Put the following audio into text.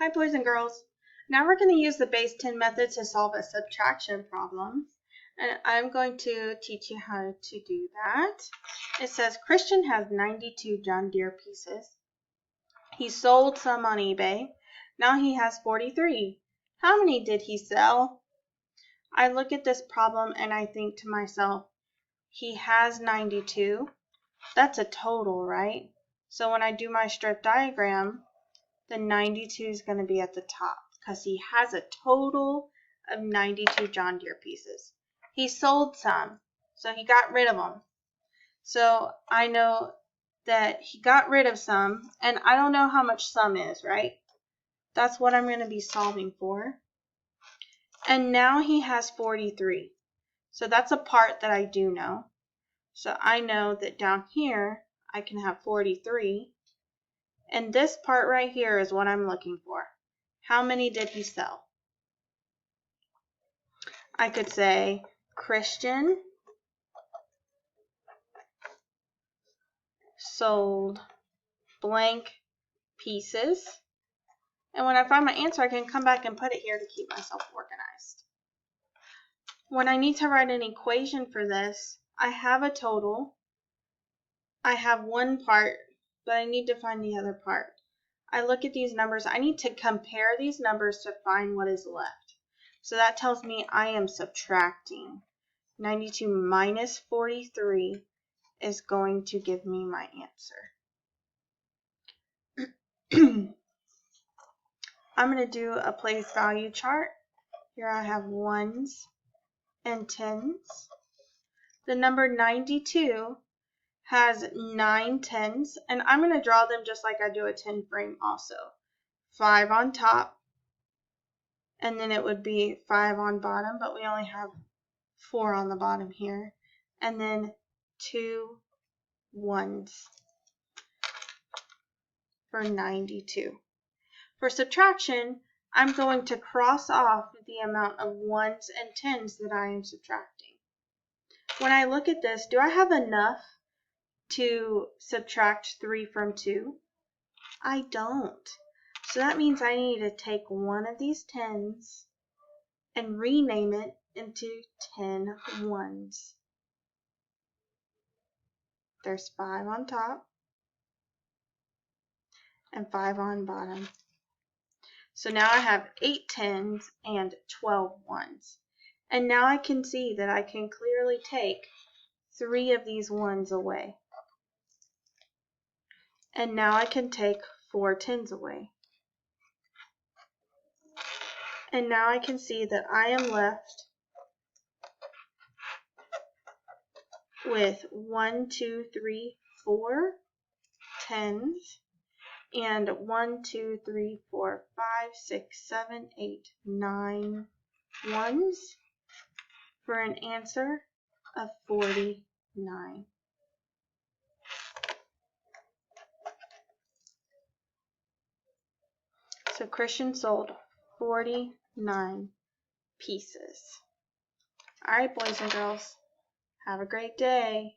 Hi boys and girls. Now we're going to use the base 10 method to solve a subtraction problem. And I'm going to teach you how to do that. It says Christian has 92 John Deere pieces. He sold some on eBay. Now he has 43. How many did he sell? I look at this problem and I think to myself, he has 92. That's a total, right? So when I do my strip diagram, the 92 is going to be at the top because he has a total of 92 John Deere pieces. He sold some, so he got rid of them. So I know that he got rid of some, and I don't know how much some is, right? That's what I'm going to be solving for. And now he has 43. So that's a part that I do know. So I know that down here I can have 43. And this part right here is what I'm looking for. How many did he sell? I could say Christian sold blank pieces. And when I find my answer, I can come back and put it here to keep myself organized. When I need to write an equation for this, I have a total. I have one part, but I need to find the other part. I look at these numbers. I need to compare these numbers to find what is left. So that tells me I am subtracting. 92 minus 43 is going to give me my answer. I'm going to do a place value chart. Here I have ones and tens. The number 92 has 9 tens, and I'm going to draw them just like I do a 10 frame also. 5 on top, and then it would be 5 on bottom, but we only have 4 on the bottom here, and then 2 ones for 92. For subtraction, I'm going to cross off the amount of ones and tens that I am subtracting. When I look at this, do I have enough to subtract 3 from 2? I don't. So that means I need to take one of these tens and rename it into 10 ones. There's 5 on top and 5 on bottom. So now I have 8 tens and 12 ones. And now I can see that I can clearly take 3 of these ones away. And now I can take 4 tens away. And now I can see that I am left with 1, 2, 3, 4 tens and 1, 2, 3, 4, 5, 6, 7, 8, 9 ones for an answer of 49. So Christian sold 49 pieces. All right, boys and girls, have a great day.